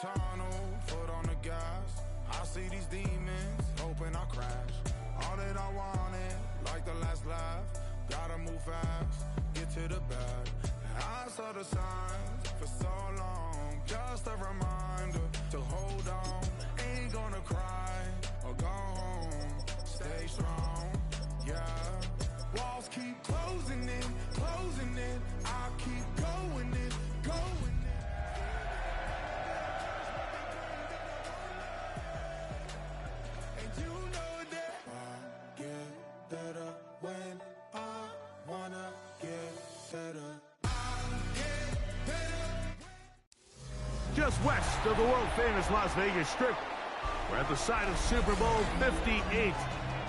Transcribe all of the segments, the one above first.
tunnel, foot on the gas. I see these demons, hoping I crash. All that I wanted, like the last laugh. Gotta move fast, get to the bag. I saw the signs for so long, just a reminder to hold on. Ain't gonna cry or go home, stay strong, yeah. Walls keep closing in, I keep going in, going in. And you know that I get better when I wanna get better. Just west of the world-famous Las Vegas Strip, we're at the site of Super Bowl 58,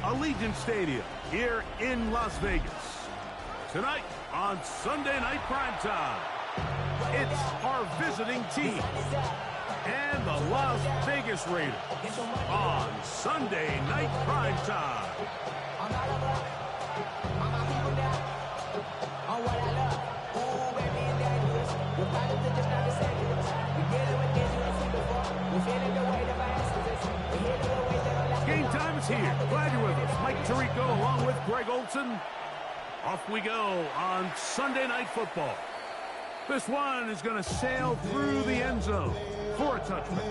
Allegiant Stadium, here in Las Vegas. Tonight, on Sunday Night Primetime, it's our visiting team and the Las Vegas Raiders on Sunday Night Primetime. Game time is here. Glad you're with us. Mike Tirico along with Greg Olson. Off we go on Sunday Night Football. This one is going to sail through the end zone for a touchback.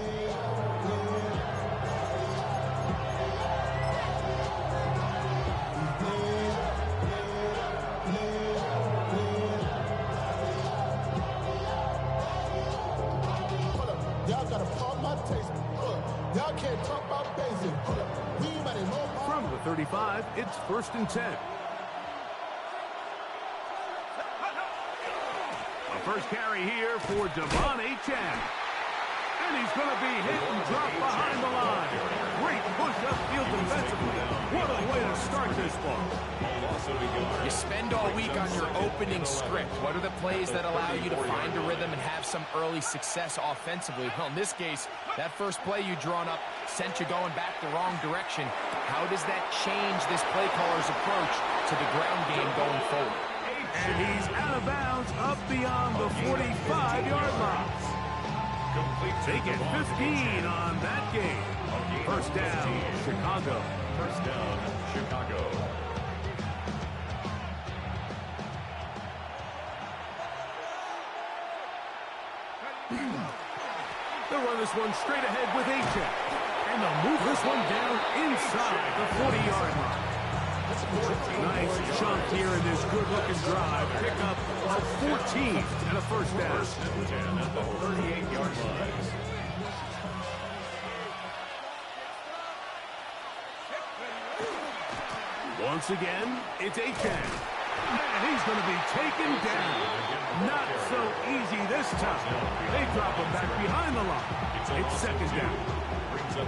Y'all gotta pump my taste. Y'all can't talk about basic. From the 35, it's 1st and 10. The first carry here for Devon Achane. And he's going to be hit and dropped behind the line. Great push upfield defensively. What a way to start this ball. You spend all week on your opening script. What are the plays that allow you to find a rhythm and have some early success offensively? Well, in this case, that first play you drawn up sent you going back the wrong direction. How does that change this play caller's approach to the ground game going forward? And he's out of bounds up beyond the 45-yard line. Take it 15 on that game. First down, Chicago. First down, Chicago. They'll run this one straight ahead with Achane. And they'll move this one down inside the 40-yard line. Nice chunk here in this good-looking drive. Pick up of 14 and a first down. First and 10 at the 38-yard line. Once again, it's Achane. And he's going to be taken down. Not so easy this time. They drop him back behind the line. It's second down.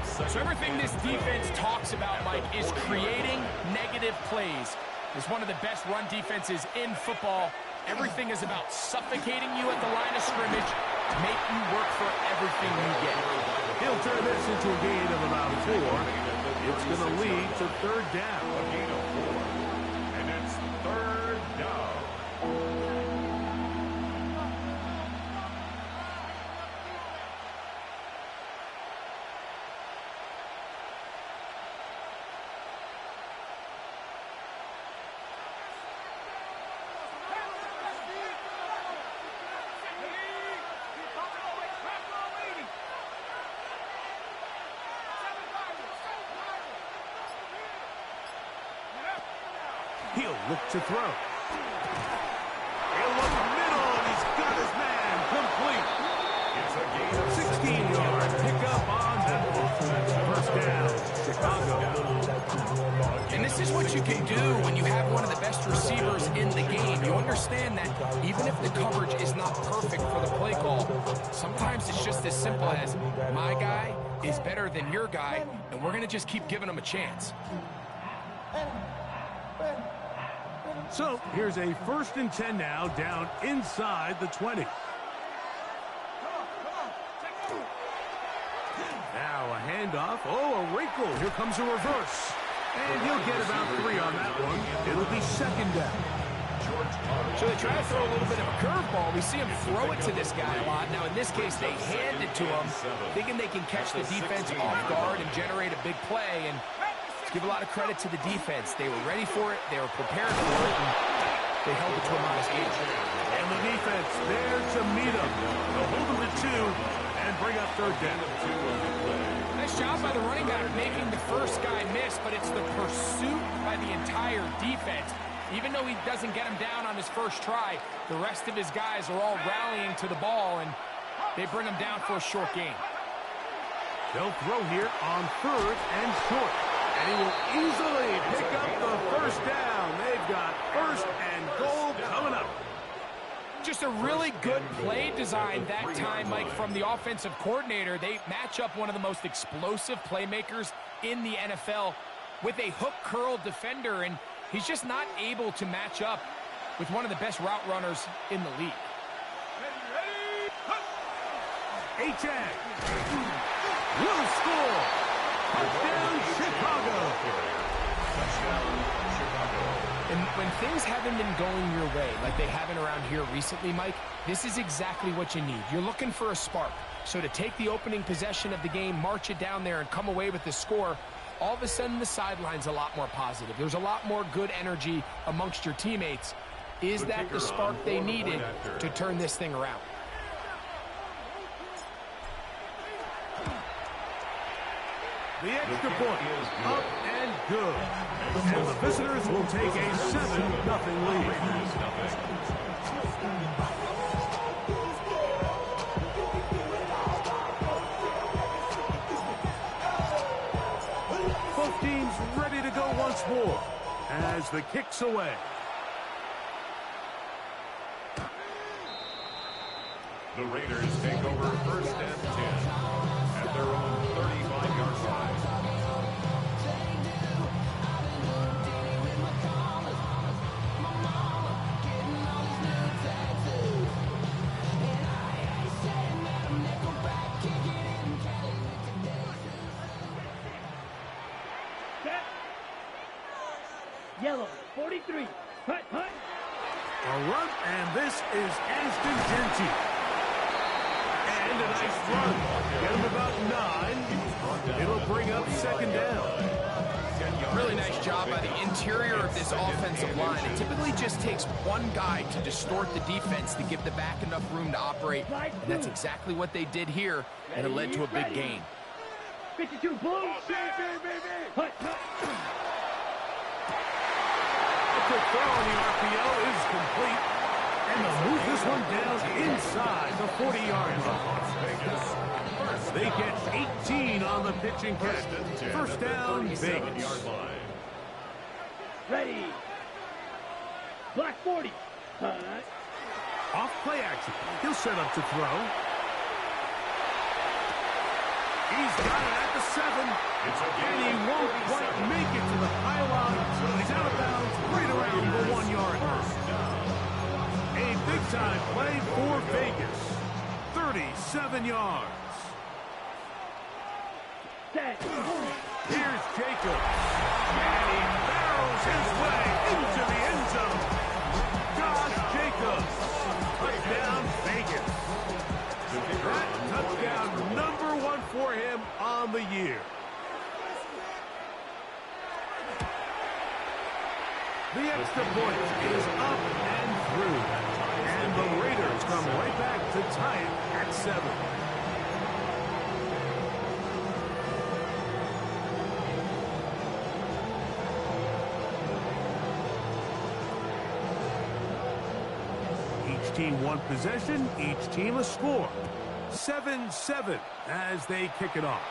So everything this defense talks about, Mike, is creating negative plays. It's one of the best run defenses in football. Everything is about suffocating you at the line of scrimmage to make you work for everything you get. He'll turn this into a gain of about 4. It's going to lead to third down. A gain of 4. And it's third down. He'll look to throw. He'll look middle, and he's got his man complete. It's a gain of 16-yard pickup on that one. First down, Chicago. And this is what you can do when you have one of the best receivers in the game. You understand that even if the coverage is not perfect for the play call, sometimes it's just as simple as my guy is better than your guy, and we're going to just keep giving him a chance. So here's a 1st and 10 now, down inside the 20. Now a handoff. Oh, a wrinkle. Here comes a reverse. And he'll get about 3 on that one. It'll be second down. So they try to throw a little bit of a curveball. We see him throw it to this guy a lot. Now, in this case, they hand it to him, thinking they can catch the defense off guard and generate a big play. And let's give a lot of credit to the defense. They were ready for it. They were prepared for it. And they held it to a modest game. And the defense there to meet him. They'll hold him to 2 and bring up third down. Nice job by the running back making the first guy miss, but it's the pursuit by the entire defense. Even though he doesn't get him down on his first try, the rest of his guys are all rallying to the ball, and they bring him down for a short gain. They'll throw here on 3rd and short. And he will easily pick up the first down. They've got 1st and goal coming up. Just a really good play design that time, Mike, from the offensive coordinator. They match up one of the most explosive playmakers in the NFL with a hook curl defender, and he's just not able to match up with one of the best route runners in the league. A-Tag will score. Touchdown, Chicago. And when things haven't been going your way like they haven't around here recently, Mike, this is exactly what you need. You're looking for a spark. So to take the opening possession of the game, march it down there, and come away with the score, all of a sudden the sideline's a lot more positive. There's a lot more good energy amongst your teammates. Is that the spark they needed to turn this thing around? The extra point is up and good. And the visitors will take a 7-0 lead. Both teams ready to go once more as the kick's away. The Raiders take over 1st and 10 at their own 35-yard line. Yellow, 43. Hut, hut. A run, and this is Aston Genty. And a nice run. Get him about 9. It'll bring up 2nd down. Really nice job by the interior of this offensive line. It typically just takes one guy to distort the defense to give the back enough room to operate. And that's exactly what they did here, and it led to a big gain. 52 blue. Hut, hut. Quick throw on the RPO is complete. And they'll move this one down inside the 40-yard line. They get 18 on the pitch and catch. 1st down, Vegas. Ready. Black 40. Hut. Off play action. He'll set up to throw. He's got it at the 7. And he won't quite make it to the pylon. He's out of bounds right around the 1-yard line. A big-time play for Vegas. 37 yards. Set. Here's Jacobs. And he barrels his way into the end zone. Josh Jacobs. Touchdown, Vegas. That touchdown number 1 for him on the year. The extra point is up and through. And the Raiders come right back to tie it at 7. Each team one possession, each team a score. 7-7 as they kick it off.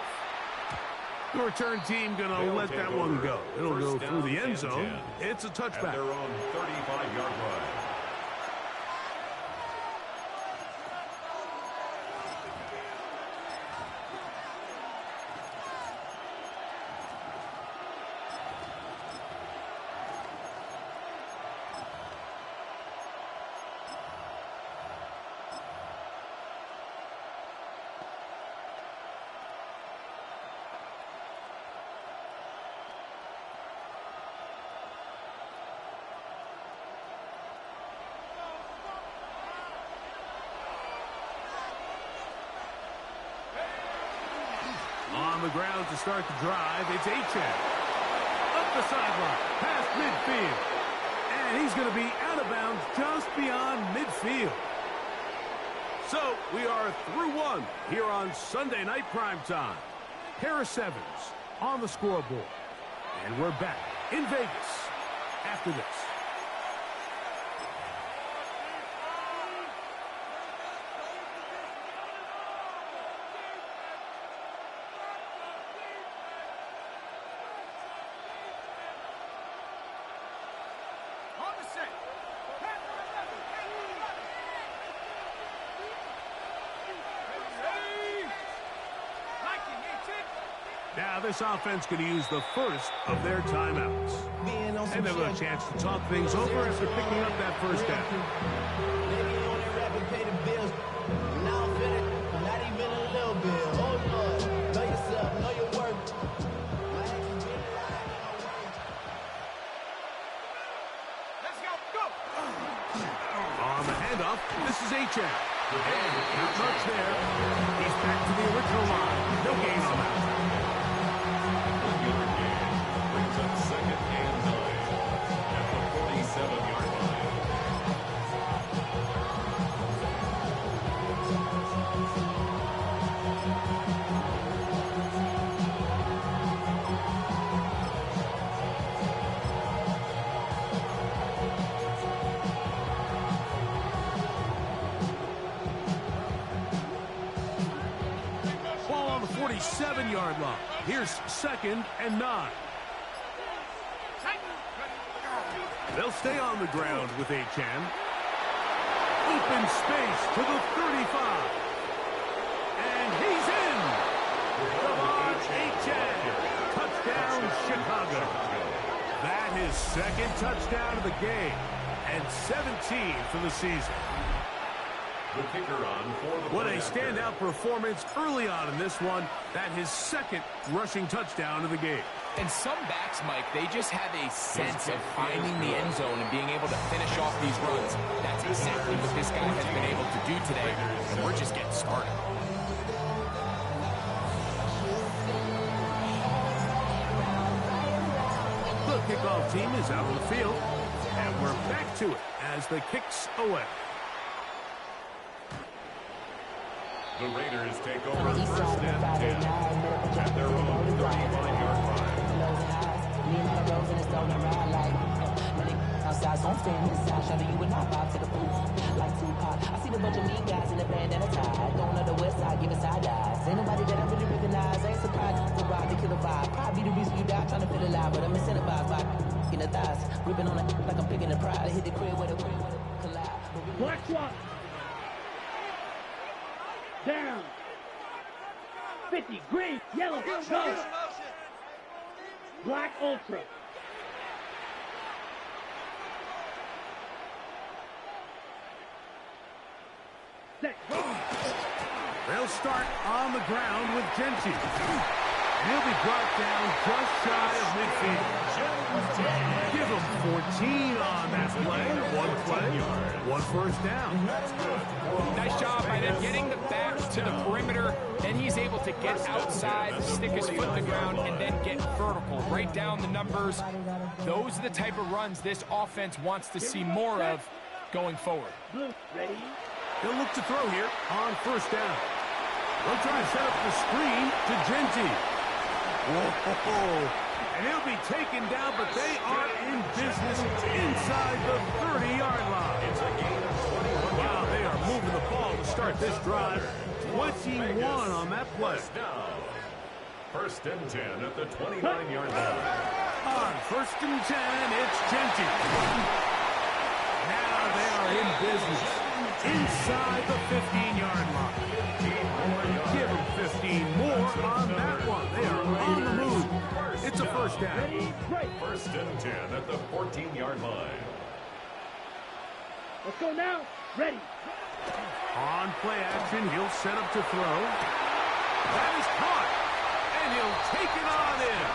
The return team going to let that one go. It'll go through the end zone. It's a touchback. At their own 35-yard line. on the ground to start the drive. It's Achane. Up the sideline, past midfield. And he's going to be out of bounds just beyond midfield. So we are through one here on Sunday Night Primetime. Pair of sevens on the scoreboard. And we're back in Vegas after this. Now this offense going to use the first of their timeouts. And they'll have a chance to talk things over after picking up that first down. On the handoff, this is Achane. Not much there. He's back to the original line. No gain on that. Second and 9 at the 47-yard line. Ball on the 47-yard line. Here's 2nd and 9. They'll stay on the ground with Achane. Open space to the 35. And he's in. Come on, Achane. Touchdown, Chicago. That is 2nd touchdown of the game. And 17 for the season. The kicker on for the What a standout performance early on in this one. That his 2nd rushing touchdown of the game. And some backs, Mike, they just have a sense of finding the end zone and being able to finish off these runs. That's exactly what this guy has been able to do today, and we're just getting started. The kickoff team is out on the field, and we're back to it as the kicks away. The Raiders take over 1st and 10 at their own 35-yard line. Outside, so I'm staying inside, shutting you and I vibe to the booth. Like Tupac, I see the bunch of mean guys in the band and a tie. Going to the west side, giving side eyes. Ain't nobody that I really recognize. Ain't surprised to ride the killer vibe. Probably the reason you die trying to feel alive, but I'm incentivized by in the thighs. Gripping on it like I'm picking the pride. I hit the crib with a collide. Black swap. Down. 50. Green. Yellow. Go. Black ultra. Set. Go. They'll start on the ground with Genty. He'll be brought down just shy of midfield. Give him 14 on that play. One first down. Nice job by them getting the back to the perimeter. Then he's able to get outside, stick his foot in the ground, and then get vertical. Right down the numbers. Those are the type of runs this offense wants to see more of going forward. Blue. Ready. He'll look to throw here on first down. They'll try to set up the screen to Genty. Whoa. And he'll be taken down, but they are in business inside the 30-yard line. It's a gain of 21. Wow, they are moving the ball to start this drive. 21 on that play. Down. 1st and 10 at the 29-yard line. On 1st and 10, it's Genty. Now they are in business inside the 15-yard line. Give them 15 more on that one. They are on the move. It's a first down. 1st and 10 at the 14-yard line. Let's go now. Ready. On play action, he'll set up to throw. That is caught. And he'll take it on in.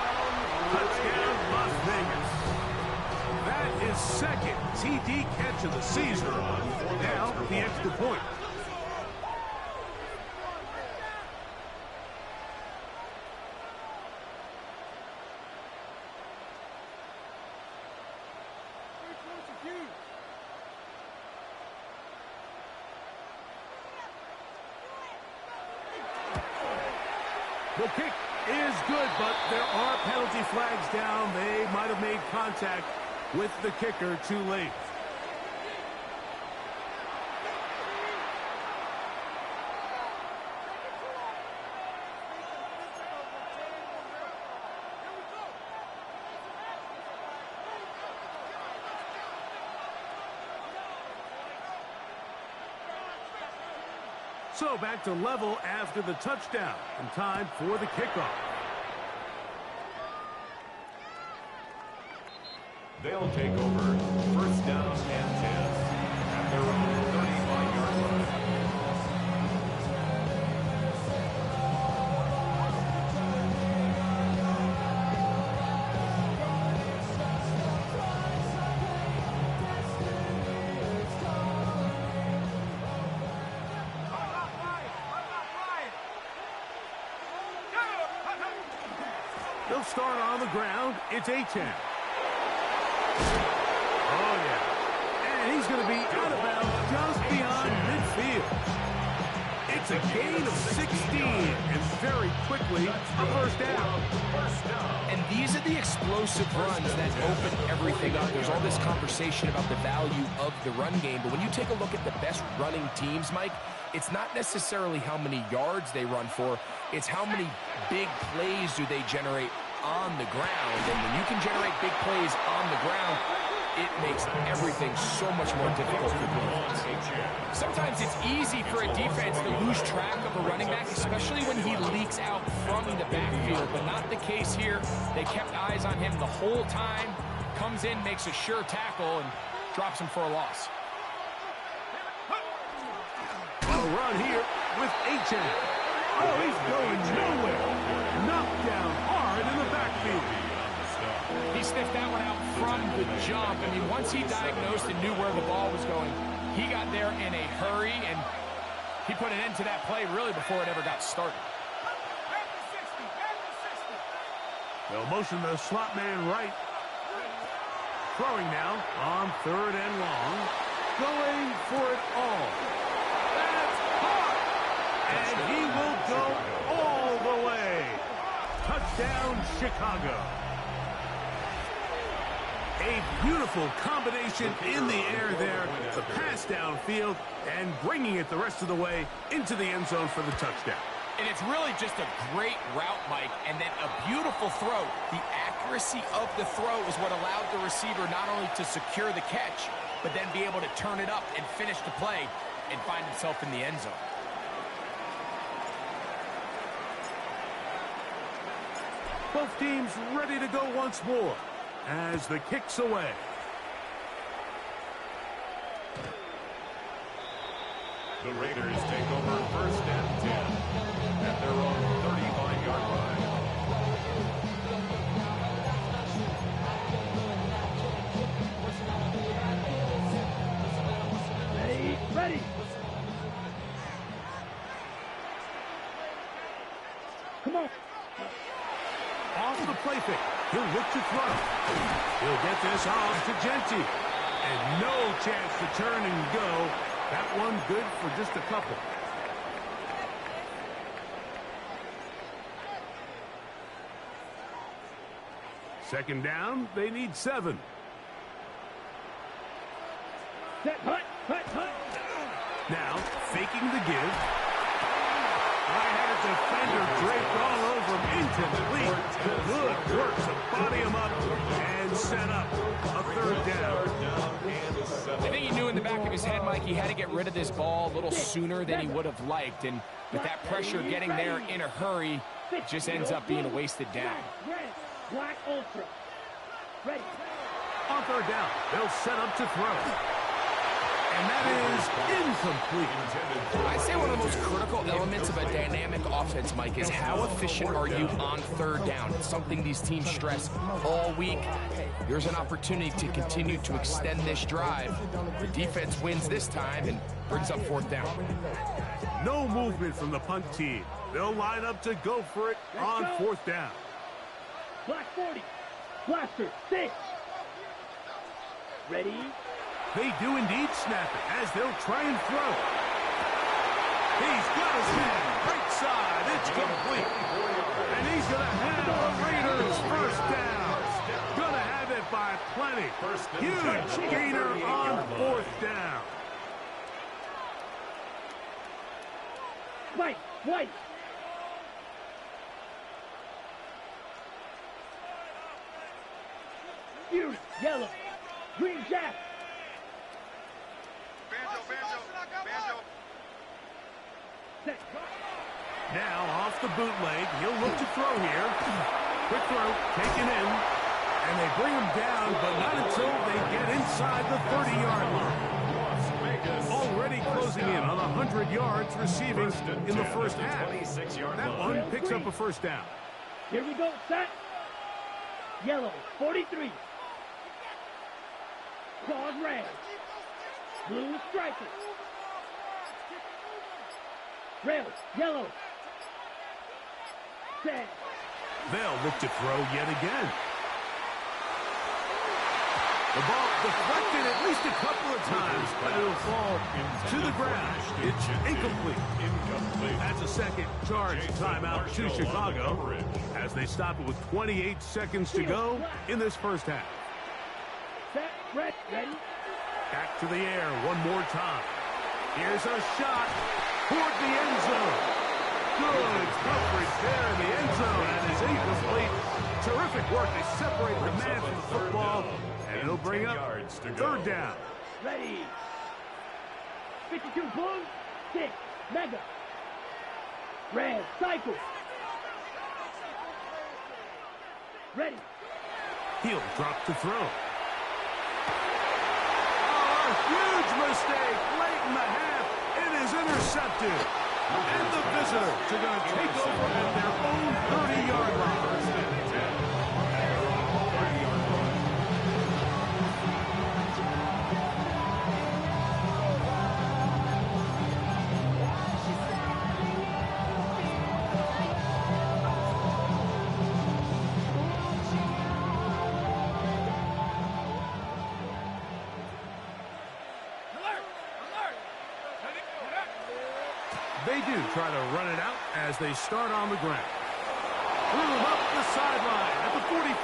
Touchdown, Las Vegas. That is 2nd TD catch of the season. Now, the extra point. The kick is good, but there are penalty flags down. They might have made contact with the kicker too late. So back to level after the touchdown, and time for the kickoff. They'll take over first down and 10 at their own 35-yard line. They'll start on the ground. It's A-10. Oh, yeah. And he's going to be out of bounds just beyond midfield. It's a gain of 16, and very quickly, a first down. And these are the explosive runs that open everything up. There's all this conversation about the value of the run game, but when you take a look at the best running teams, Mike, it's not necessarily how many yards they run for, it's how many big plays do they generate on the ground. And when you can generate big plays on the ground, it makes everything so much more difficult for defense. Sometimes it's easy for a defense to lose track of a running back, especially when he leaks out from the backfield, but not the case here. They kept eyes on him the whole time, comes in, makes a sure tackle, and drops him for a loss. A run here with A-10. Oh, he's going nowhere. Knocked down hard in the backfield. He sniffed that one out from the jump. I mean, once he diagnosed and knew where the ball was going, he got there in a hurry, and he put an end to that play really before it ever got started. They'll motion the slot man right. Throwing now on 3rd and long. Going for it all. That's hard. And he will go all the way. Touchdown, Chicago. A beautiful combination in the air there. The pass downfield and bringing it the rest of the way into the end zone for the touchdown. And it's really just a great route, Mike, and then a beautiful throw. The accuracy of the throw is what allowed the receiver not only to secure the catch, but then be able to turn it up and finish the play and find himself in the end zone. Both teams ready to go once more as the kick's away. The Raiders take over first and 10 at their own 35-yard line. Ready. Come on. Off the play fake. He'll look to throw. He'll get this off to Genty. And no chance to turn and go. That one good for just a couple. Second down, they need 7. Set, hut. Now, faking the give. I had a defender draped all over him. Incomplete. Good work to body him up and set up a 3rd down. I think he knew in the back of his head, Mike, he had to get rid of this ball a little sooner than he would have liked. And with that pressure getting there in a hurry, it just ends up being a wasted down. Black Ultra. Ready. On 3rd down, they'll set up to throw. And that is incomplete. I'd say one of the most critical elements of a dynamic offense, Mike, is how efficient are you on 3rd down. It's something these teams stress all week. There's an opportunity to continue to extend this drive. The defense wins this time and brings up 4th down. No movement from the punt team. They'll line up to go for it on 4th down. Black 40. Blaster 6. Ready. They do indeed snap it as they'll try and throw. He's got his man. Right side. It's complete. And he's going to have the Raiders first down. Going to have it by plenty. Huge gainer on fourth down. White. Fury, yellow. Green jack. Banjo. Set. Now off the bootleg. He'll look to throw here. Quick throw, taken in. And they bring him down, but not until they get inside the 30-yard line. Already closing in on 100 yards receiving in the first half. That one picks up a first down. Here we go, set. Yellow, 43. Claws red. Blue striker. Red, yellow. Set. They'll look to throw yet again. The ball deflected at least a couple of times, but it'll fall to the ground. It's incomplete. That's a second charge timeout to Chicago as they stop it with 28 seconds to go in this first half. Set, red, ready. Back to the air one more time. Here's a shot toward the end zone. Good coverage there in the end zone, and it's incomplete. Terrific work. They separate the man from the football, and it'll bring up third down. Ready. 52 blue, 6, mega. Red, cycle. Ready. He'll drop to throw. Oh, a huge mistake late in the half. It is intercepted. And the visitors are going to take over at their own 30-yard line. They do try to run it out as they start on the ground. Boom up the sideline at the 45.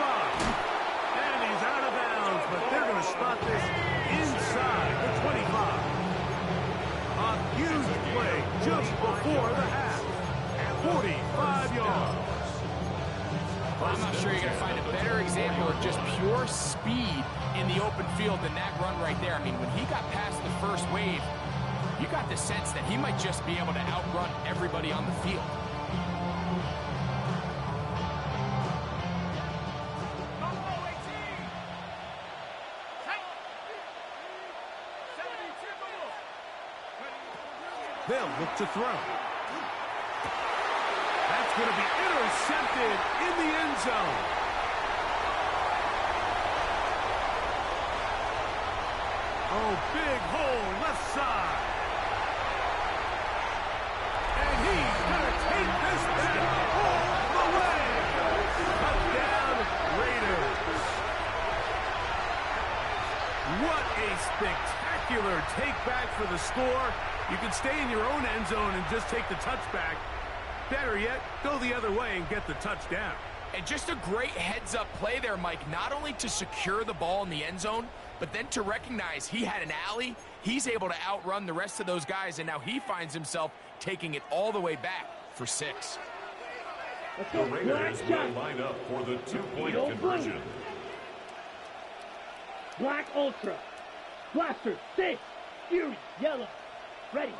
And he's out of bounds, but they're going to spot this inside the 25. A huge play just before the half. 45 yards. Well, I'm not sure you're going to find a better example of just pure speed in the open field than that run right there. I mean, when he got past the first wave, you got the sense that he might just be able to outrun everybody on the field. They'll look to throw. That's going to be intercepted in the end zone. Oh, big hole left side. And he's going to take this back all the way. Touchdown, Raiders. What a spectacular take back for the score. You can stay in your own end zone and just take the touchback. Better yet, go the other way and get the touchdown. And just a great heads-up play there, Mike, not only to secure the ball in the end zone, but then to recognize he had an alley, he's able to outrun the rest of those guys, and now he finds himself taking it all the way back for 6. The Raiders will line up for the two-point conversion. Black Ultra. Blaster, 6. Fury, yellow. Ready.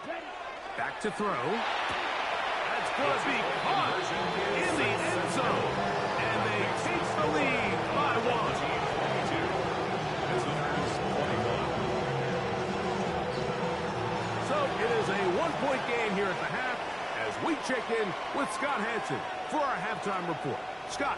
Back to throw. That's going to be caught in the end zone. And they take the lead by 1. So it is a one-point game here at the half as we check in with Scott Hansen for our halftime report. Scott.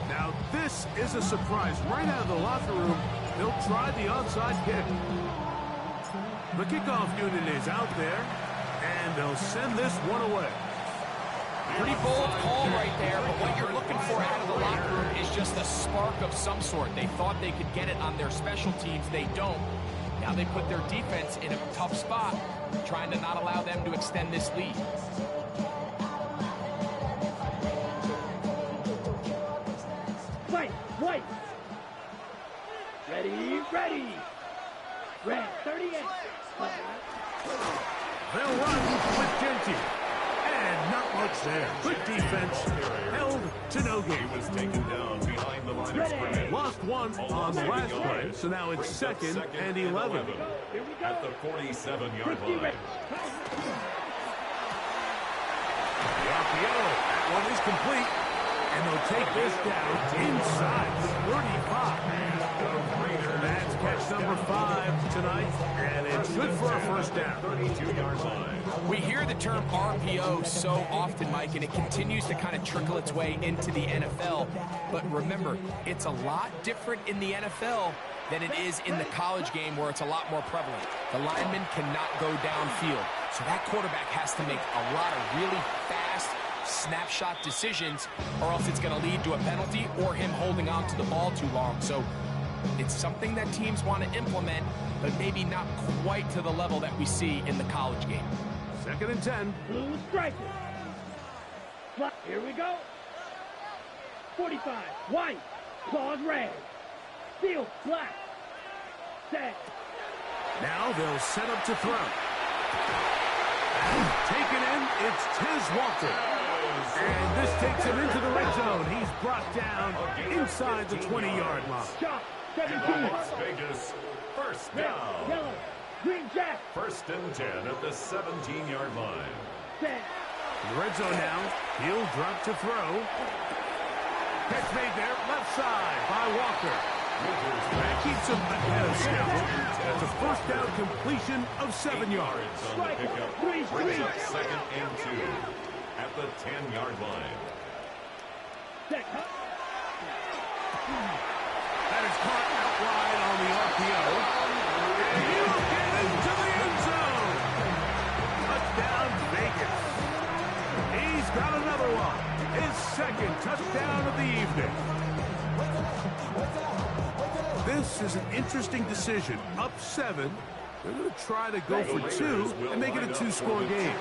Now this is a surprise. Right out of the locker room, they'll try the onside kick. The kickoff unit is out there. And they'll send this one away. Pretty bold call right there, but what you're looking for out of the locker room is just a spark of some sort. They thought they could get it on their special teams. They don't. Now they put their defense in a tough spot, trying to not allow them to extend this lead. Fight, white. Ready, ready. Red, 38. They'll run with Genty. And not much there. Good defense. Held to no gain. He was taken down behind the line of scrimmage. Lost one on the last play, so now it's second and 11. At the 47-yard line. The RPO. That one is complete. And they'll take this down inside the 35. That's catch number 5 tonight, and it's good for a first down. 32-yard line. We hear the term RPO so often, Mike, and it continues to kind of trickle its way into the NFL. But remember, it's a lot different in the NFL than it is in the college game where it's a lot more prevalent. The lineman cannot go downfield, so that quarterback has to make a lot of really fast snapshot decisions, or else it's going to lead to a penalty or him holding on to the ball too long. So it's something that teams want to implement, but maybe not quite to the level that we see in the college game. Second and 10. Blue strikers. Here we go. 45. White. Claws red. Steel black. Set. Now they'll set up to throw. And taken in, it's Tiz Walter. And this takes him into the red zone. He's brought down inside the 20-yard line. Shot. 17. Las Vegas, first Red, down. yellow, green jack. First and 10 at the 17-yard line. Set. The red zone now. He'll drop to throw. Catch made there, left side by Walker. That keeps him ahead of schedule. That's a first down completion of 7 yards. On the pickup, brings up second and 2 at the 10-yard line. Set. That is caught out wide on the RPO. And he'll get into the end zone. Touchdown, Vegas. He's got another one. His second touchdown of the evening. This is an interesting decision. Up 7. They're going to try to go for 2 and make it a 2-score game.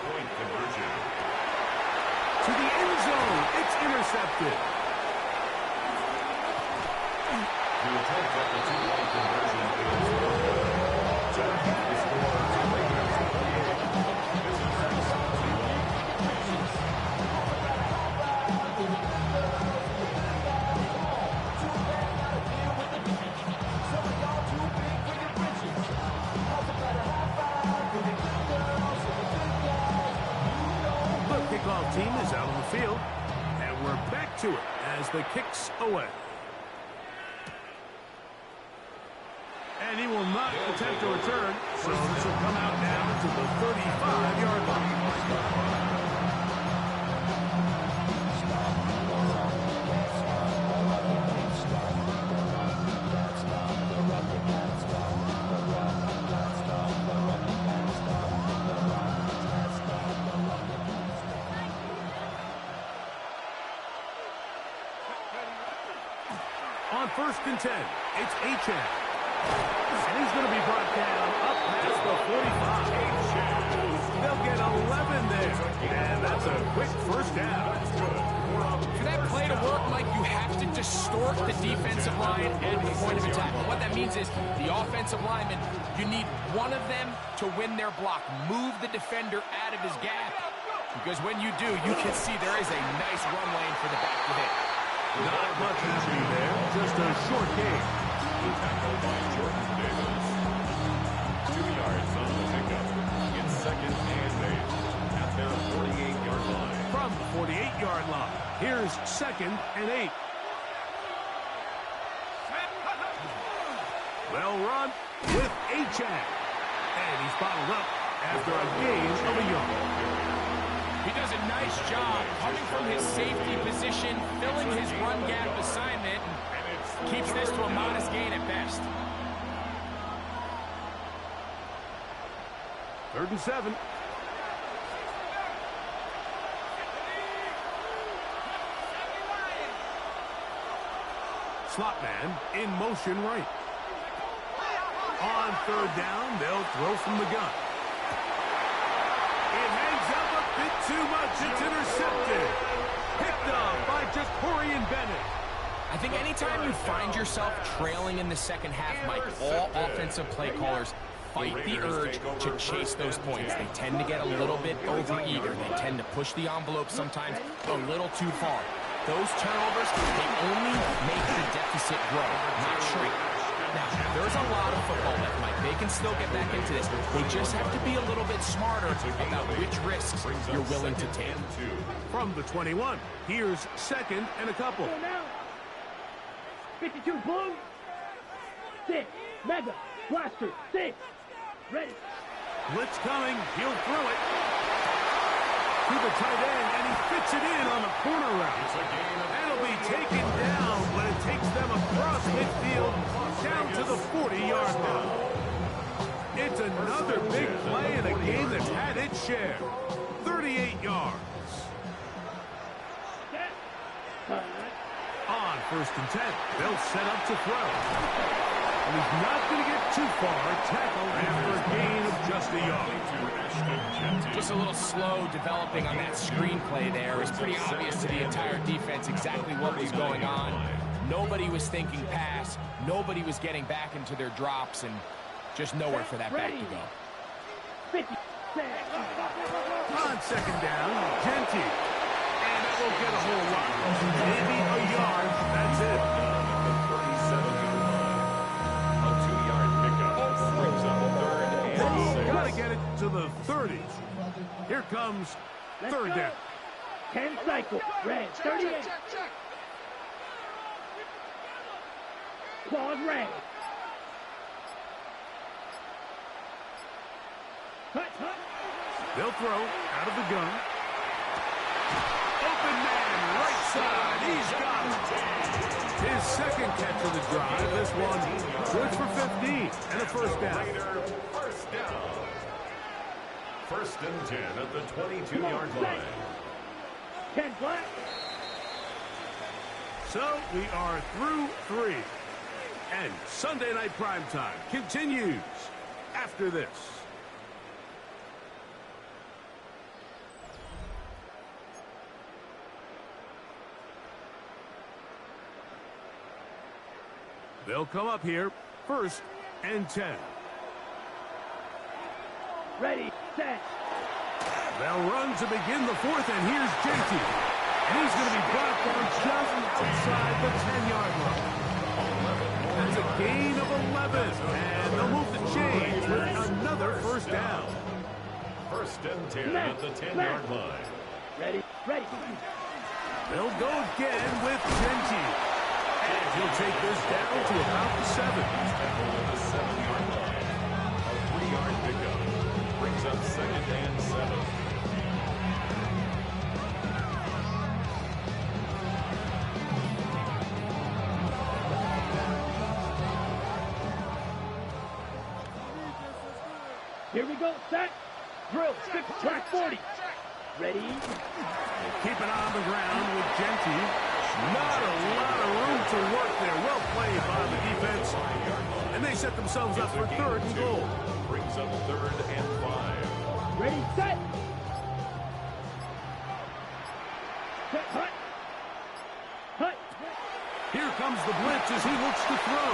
To the end zone. It's intercepted. The attempt at the 2-point conversion is to keep the score to make it 28. This is 61. The kickoff team is out on the field, and we're back to it as the kick's away. And he will not attempt to return, so this will come out now to the 35-yard line. On first and 10, it's Achane. And he's going to be brought down up past the 45. They'll get 11 there. And that's a quick first down. For that play to work, Mike, you have to distort the defensive line and the point of attack. And what that means is the offensive lineman, you need one of them to win their block. Move the defender out of his gap. Because when you do, you can see there is a nice run lane for the back to hit. Not much happening there. Just a short game. The tackle by Jordan Davis. 2 yards on the pickup. It's second and 8 at their 48-yard line. From the 48-yard line, here's second and 8. Well run with Achane. And he's bottled up after a gain of a yard. He does a nice job coming from his safety position, filling his run gap assignment, and keeps this to a modest gain at best. 3rd and 7. Slot man in motion right. On third down, they'll throw from the gun. It hangs up a bit too much. It's intercepted. Picked up by just Corian Bennett. I think anytime you find yourself trailing in the second half, Mike, all offensive play callers fight the urge to chase those points. They tend to get a little bit overeager. They tend to push the envelope sometimes a little too far. Those turnovers, they only make the deficit grow, not shrink. Now, there's a lot of football left, Mike. They can still get back into this. They just have to be a little bit smarter about which risks you're willing to take. From the 21, here's second and a couple. 52 blue. 6. Mega. Blaster. 6. Ready. Blitz coming. He'll throw it to the tight end, and he fits it in on the corner route. That'll be taken down, but it takes them across midfield down to the 40-yard line. It's another big play in a game that's had its share. 38 yards. On first and 10, they'll set up to throw. And he's not going to get too far. Tackled after a gain of just a yard. Just a little slow developing on that screenplay there. It was pretty obvious to the entire defense exactly what was going on. Nobody was thinking pass. Nobody was getting back into their drops, and just nowhere for that back to go. 50. On second down, Genty. And that won't get a whole lot. Maybe a yard. That's it. A 2-yard pickup brings up third and 6. Got to get it to the 30s. Here comes third down. 10 cycle. Red. 38. Claws red. They'll throw out of the gun. Open man, right side. He's got it. His second catch of the drive. This one good for 15 and a first down. First down. First and 10 at the 22-yard line. 10 black. So we are through 3. And Sunday Night Primetime continues after this. They'll come up here, first and 10. Ready, set. They'll run to begin the fourth, and here's Genty. And he's going to be brought down just outside the 10-yard line. That's a gain of 11, and they'll move the chains with another first down. First and 10 at the 10-yard line. Ready, ready. They'll go again with Genty. And he'll take this down to about the 7. The 7-yard line. A 3-yard pickup brings up second and 7. Here we go, set. Drill, stick, track 40. Ready. Keep it on the ground with Genty. Not a lot of room to work there. Well played by the defense. And they set themselves up for third and goal. Brings up third and 5. Ready, set. Set, hut. Hut. Here comes the blitz as he looks to throw.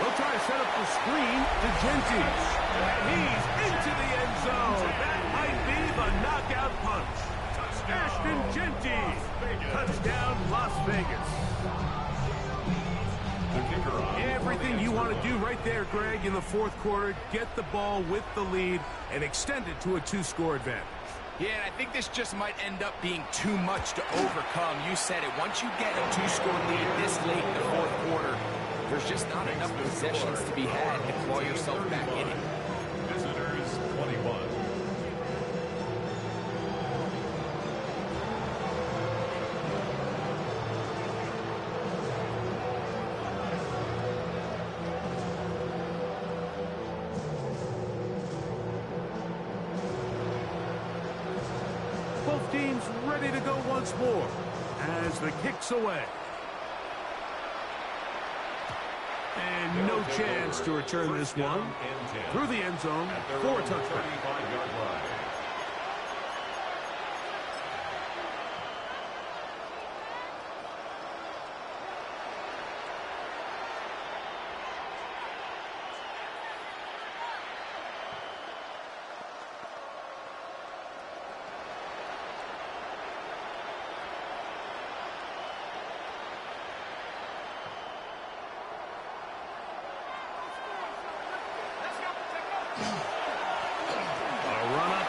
They'll try to set up the screen to Genty. And he's into the end zone. That might be the knockout punch. Ashton Genty. Touchdown, Las Vegas. Everything you want to do right there, Greg, in the fourth quarter. Get the ball with the lead and extend it to a 2-score advantage. Yeah, and I think this just might end up being too much to overcome. You said it. Once you get a 2-score lead this late in the fourth quarter, there's just not enough possessions to be had to claw yourself back in it. Visitors 21. Both teams ready to go once more as the kick's away. no chance to return this one through the end zone for a touchdown.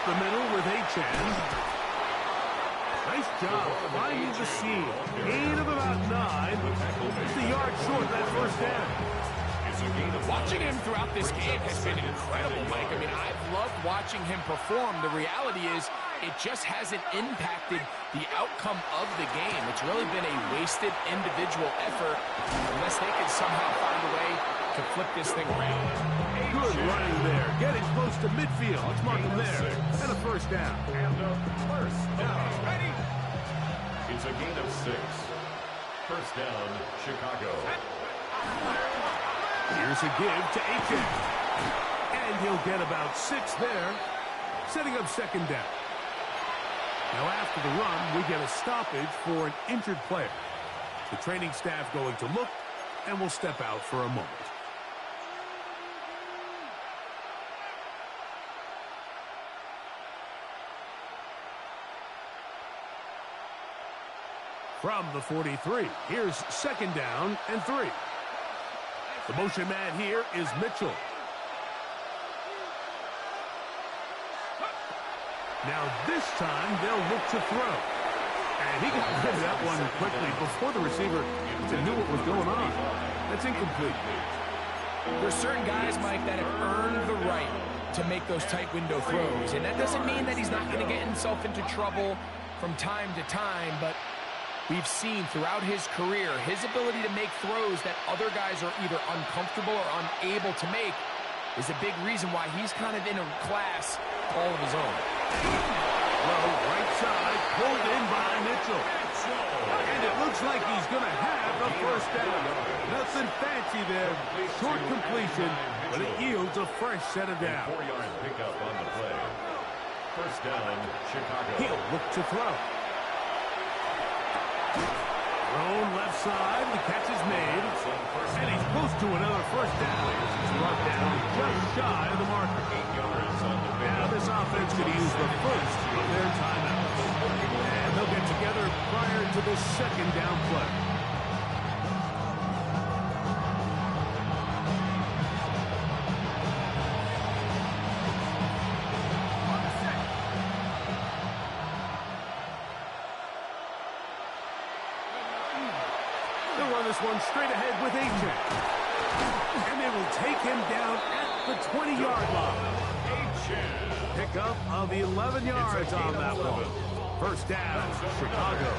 The middle with Achan. Nice job finding the seam. Gain of about 9. Just a yard short of that first down. Watching him throughout this game has been incredible, Mike. I mean, I've loved watching him perform. The reality is it just hasn't impacted the outcome of the game. It's really been a wasted individual effort unless they can somehow find a way to flip this thing around. Good running there. Getting close to midfield. Let's mark him there. And a first down. And a first down. Ready? It's a gain of 6. First down, Chicago. Here's a give to Achan. And he'll get about 6 there, setting up second down. Now after the run, we get a stoppage for an injured player. The training staff going to look, and will step out for a moment. From the 43, here's second down and 3. The motion man here is Mitchell. Now this time they'll look to throw. And he got rid of that one quickly before the receiver even knew what was going on. That's incomplete. There's certain guys, Mike, that have earned the right to make those tight window throws. And that doesn't mean that he's not going to get himself into trouble from time to time, but we've seen throughout his career his ability to make throws that other guys are either uncomfortable or unable to make is a big reason why he's kind of in a class all of his own. Well, right side, pulled in by Mitchell. And it looks like he's going to have a first down. Nothing fancy there. Short completion, but it yields a fresh set of downs. 4-yard pickup on the play. First down, Chicago. He'll look to throw. Thrown left side, the catch is made, and he's close to another first down. He's brought down just shy of the marker. 8 yards on the pickup. Now this offense could use the first of their timeouts. And they'll get together prior to the second down play. One straight ahead with Achan. And they will take him down at the 20-yard line. Pickup of 11 yards on that one. First down, Chicago.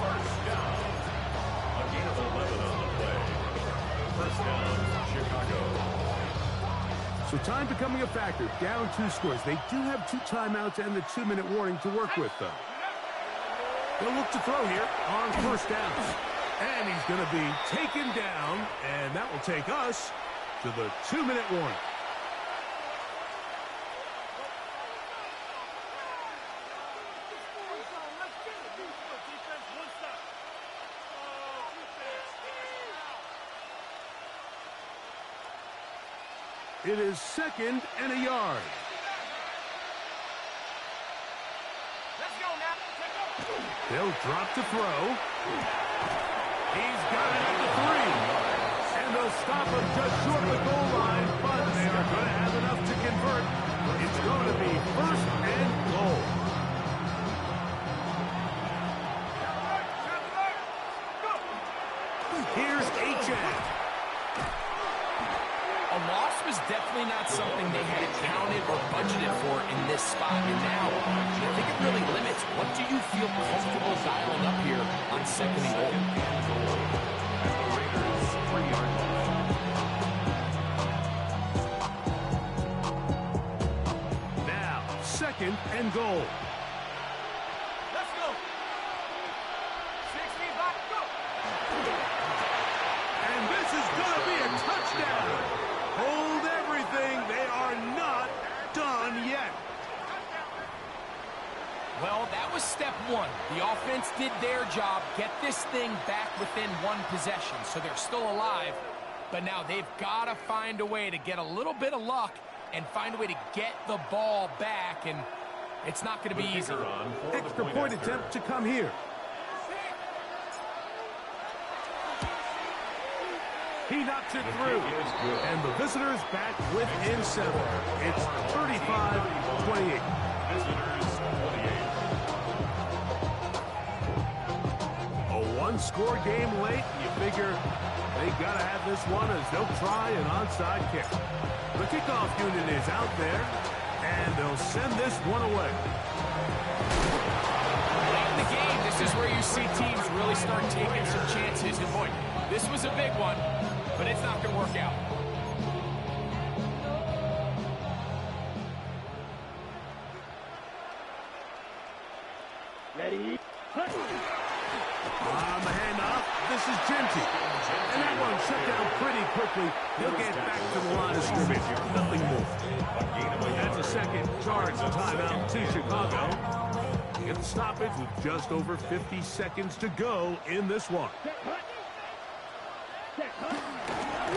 First down. A gain of 11 on the play. First down, Chicago. So time becoming a factor. Down 2 scores. They do have 2 timeouts and the 2-minute warning to work with, though. They'll look to throw here on first down. And he's going to be taken down, and that will take us to the 2-minute warning. It is second and a yard. Let's go now. They'll drop to throw. He's got it at the 3. And they'll stop him just short of the goal line, but they are going to have enough to convert. It's going to be first and goal. Here's Achan. A loss was definitely not something they had counted or budgeted for in this spot. And now, I think it really limits what do you feel comfortable dialing up here on second and goal. Now, second and goal. Let's go. 16 back, go. And this is going to be a touchdown. was step one. The offense did their job, get this thing back within one possession, so they're still alive. But now they've got to find a way to get a little bit of luck and find a way to get the ball back, and it's not going to be easy. Extra point attempt to come here. He knocks it through, and the visitors back within 7. It's 35-28. Visitors 28. A one-score game late. You figure they got to have this one as they'll try an onside kick. The kickoff unit is out there, and they'll send this one away. Late in the game, this is where you see teams really start taking some chances. And boy, this was a big one, but it's not going to work out. Ready? On the handoff, this is Genty. And that one shut down pretty quickly. He'll get back to the line of scrimmage. Nothing more. That's a second charge timeout to Chicago. Get the stoppage with just over 50 seconds to go in this one.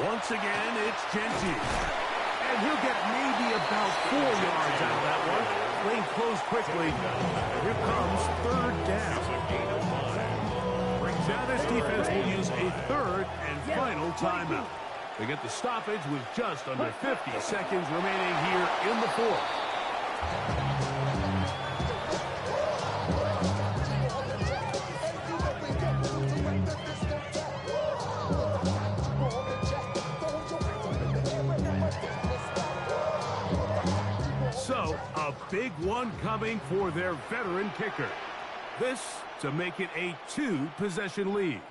Once again, it's Genty. And he'll get maybe about 4 yards out of that one. Lane closed quickly. Here comes third down. Now this defense will use a third and final timeout. They get the stoppage with just under 50 seconds remaining here in the fourth. So, a big one coming for their veteran kicker. This to make it a 2-possession lead.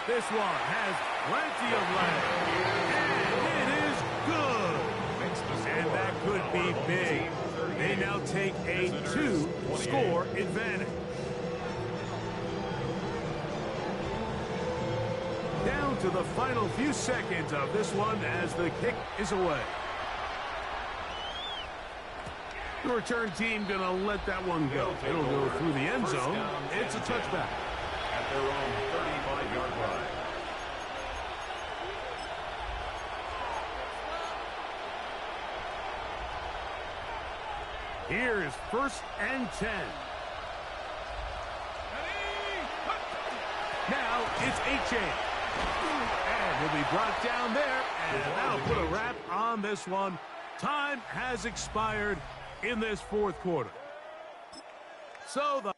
This one has plenty of leg. And it is good. And that could be big. They now take a 2-score advantage. Down to the final few seconds of this one as the kick is away. The return team going to let that one go. It'll go through the end zone. It's a touchback. At their own 35-yard line. Here is 1st and 10. Now it's H.A. And he'll be brought down there, and that'll put a wrap on this one. Time has expired in this fourth quarter. So the